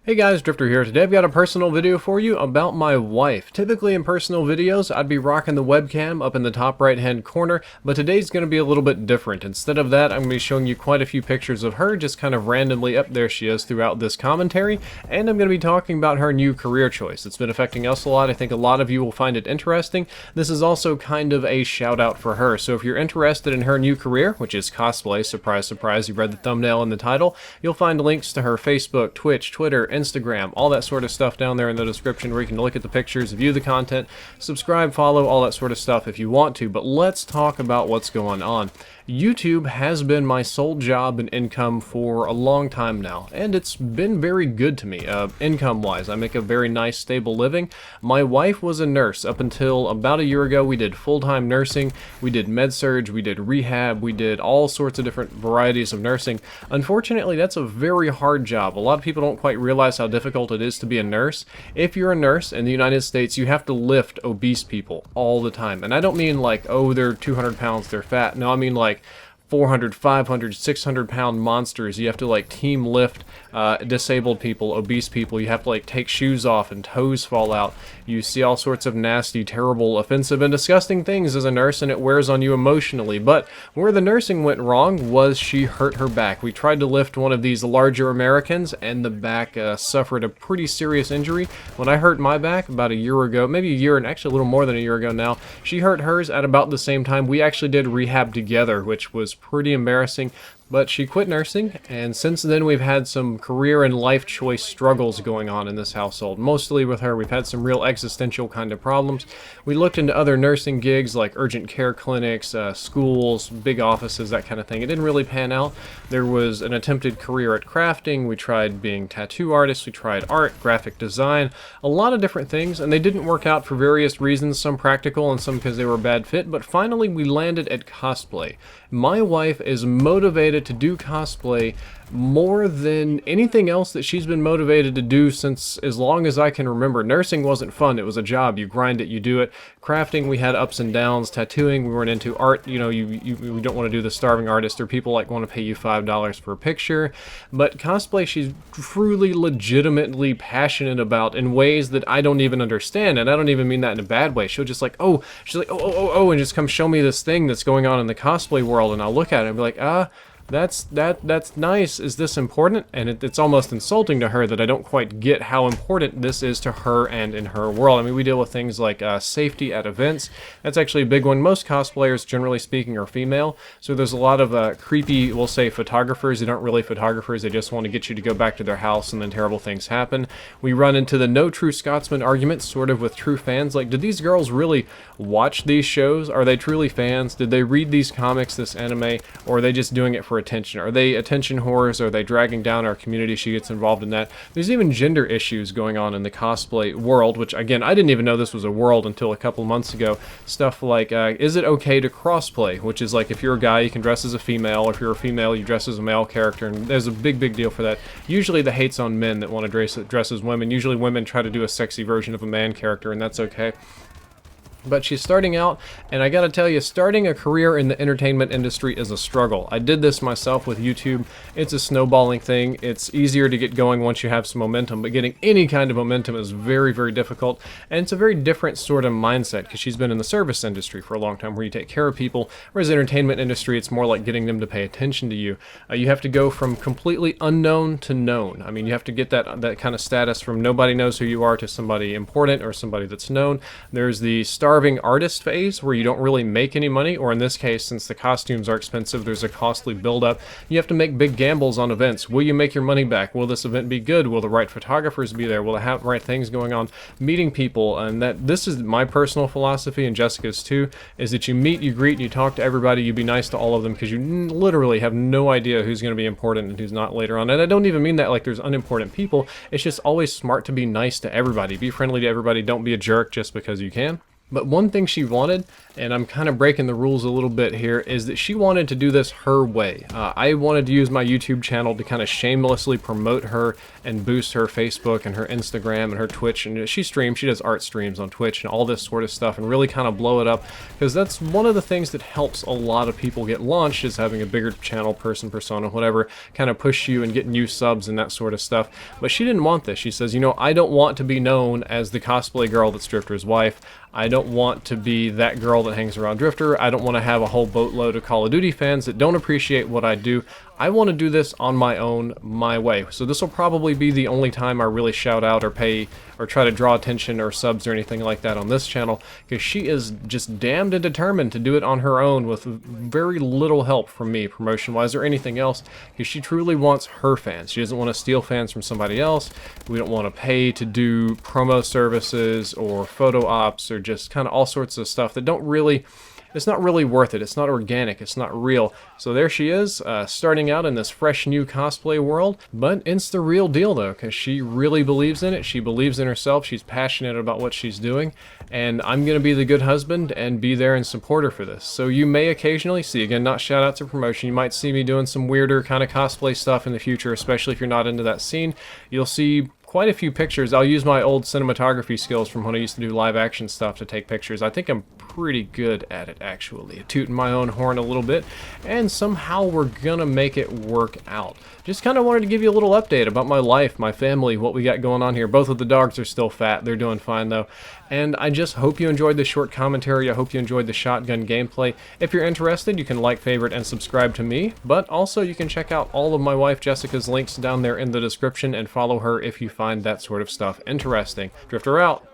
Hey guys, Drifter here. Today I've got a personal video for you about my wife. Typically in personal videos, I'd be rocking the webcam up in the top right hand corner, but today's going to be a little bit different. Instead of that, I'm going to be showing you quite a few pictures of her, just kind of randomly up there she is throughout this commentary, and I'm going to be talking about her new career choice. It's been affecting us a lot. I think a lot of you will find it interesting. This is also kind of a shout out for her, so if you're interested in her new career, which is cosplay, surprise, surprise, you read the thumbnail and the title, you'll find links to her Facebook, Twitch, Twitter, Instagram, all that sort of stuff down there in the description where you can look at the pictures, view the content, subscribe, follow, all that sort of stuff if you want to. But let's talk about what's going on. YouTube has been my sole job and income for a long time now, and it's been very good to me, income-wise. I make a very nice, stable living. My wife was a nurse up until about a year ago. We did full-time nursing, we did med-surg, we did rehab, we did all sorts of different varieties of nursing. Unfortunately, that's a very hard job. A lot of people don't quite realize how difficult it is to be a nurse. If you're a nurse in the United States, you have to lift obese people all the time. And I don't mean like, oh, they're 200 pounds, they're fat. No, I mean like 400, 500, 600 pound monsters. You have to like team lift disabled people, obese people. You have to like take shoes off and toes fall out. You see all sorts of nasty, terrible, offensive, and disgusting things as a nurse, and it wears on you emotionally. But where the nursing went wrong was she hurt her back. We tried to lift one of these larger Americans, and the back suffered a pretty serious injury. When I hurt my back about a year ago, maybe a year, and actually a little more than a year ago now, she hurt hers at about the same time. We actually did rehab together, which was pretty embarrassing. But she quit nursing, and since then we've had some career and life choice struggles going on in this household. Mostly with her, we've had some real existential kind of problems. We looked into other nursing gigs like urgent care clinics, schools, big offices, that kind of thing. It didn't really pan out. There was an attempted career at crafting. We tried being tattoo artists. We tried art, graphic design, a lot of different things, and they didn't work out for various reasons, some practical and some because they were a bad fit. But finally we landed at cosplay. My wife is motivated to do cosplay more than anything else that she's been motivated to do since as long as I can remember. Nursing wasn't fun. It was a job. You grind it, you do it. Crafting, we had ups and downs. Tattooing, we weren't into art. You know, we don't want to do the starving artist, or people like want to pay you $5 for a picture. But cosplay, she's truly, legitimately passionate about in ways that I don't even understand. And I don't even mean that in a bad way. She'll just like, oh, she's like, oh, and just come show me this thing that's going on in the cosplay world. And I'll look at it and be like, that's nice. Is this important? And it's almost insulting to her that I don't quite get how important this is to her and in her world. I mean, we deal with things like safety at events. That's actually a big one. Most cosplayers, generally speaking, are female, so there's a lot of creepy, we'll say, photographers. They aren't really photographers. They just want to get you to go back to their house, and then terrible things happen. We run into the no true Scotsman argument, sort of, with true fans. Like, did these girls really watch these shows? Are they truly fans? Did they read these comics, this anime, or are they just doing it for attention? Are they attention whores? Are they dragging down our community? She gets involved in that. There's even gender issues going on in the cosplay world, which, again, I didn't even know this was a world until a couple months ago. Stuff like, is it okay to crossplay? Which is like, if you're a guy, you can dress as a female. If you're a female, you dress as a male character, and there's a big deal for that. Usually the hate's on men that want to dress as women. Usually women try to do a sexy version of a man character, and that's okay. But she's starting out, and I gotta tell you, starting a career in the entertainment industry is a struggle. I did this myself with YouTube. It's a snowballing thing. It's easier to get going once you have some momentum, but getting any kind of momentum is very, very difficult, and it's a very different sort of mindset, because she's been in the service industry for a long time, where you take care of people, whereas the entertainment industry, it's more like getting them to pay attention to you. You have to go from completely unknown to known. I mean, you have to get that kind of status from nobody knows who you are to somebody important or somebody that's known. There's the starving artist phase where you don't really make any money, or in this case, since the costumes are expensive, there's a costly build-up. You have to make big gambles on events. Will you make your money back? Will this event be good? Will the right photographers be there? Will it have the right things going on? Meeting people, and this is my personal philosophy, and Jessica's too, is that you meet, you greet, and you talk to everybody, you be nice to all of them, because you literally have no idea who's going to be important and who's not later on. And I don't even mean that like there's unimportant people. It's just always smart to be nice to everybody. Be friendly to everybody. Don't be a jerk just because you can. But one thing she wanted, and I'm kind of breaking the rules a little bit here, is that she wanted to do this her way. I wanted to use my YouTube channel to kind of shamelessly promote her and boost her Facebook and her Instagram and her Twitch. And she streams, she does art streams on Twitch and all this sort of stuff, and really kind of blow it up, because that's one of the things that helps a lot of people get launched, is having a bigger channel, persona, whatever, kind of push you and get new subs and that sort of stuff. But she didn't want this. She says, you know, I don't want to be known as the cosplay girl that's Drifter's wife. I don't want to be that girl that hangs around Drifter. I don't want to have a whole boatload of Call of Duty fans that don't appreciate what I do. I want to do this on my own, my way. So this will probably be the only time I really shout out or pay or try to draw attention or subs or anything like that on this channel, because she is just damned and determined to do it on her own with very little help from me, promotion-wise or anything else, because she truly wants her fans. She doesn't want to steal fans from somebody else. We don't want to pay to do promo services or photo ops or just kind of all sorts of stuff that don't really... It's not really worth it. It's not organic. It's not real. So there she is, starting out in this fresh new cosplay world. But it's the real deal, though, because she really believes in it. She believes in herself. She's passionate about what she's doing. And I'm going to be the good husband and be there and support her for this. So you may occasionally see, again, not shout out to promotion, you might see me doing some weirder kind of cosplay stuff in the future, especially if you're not into that scene. You'll see quite a few pictures. I'll use my old cinematography skills from when I used to do live action stuff to take pictures. I think I'm pretty good at it, actually. Tooting my own horn a little bit, and somehow we're gonna make it work out. Just kind of wanted to give you a little update about my life, my family, what we got going on here. Both of the dogs are still fat. They're doing fine, though. And I just hope you enjoyed this short commentary. I hope you enjoyed the shotgun gameplay. If you're interested, you can like, favorite, and subscribe to me. But also, you can check out all of my wife Jessica's links down there in the description and follow her if you find that sort of stuff interesting. Drifter out.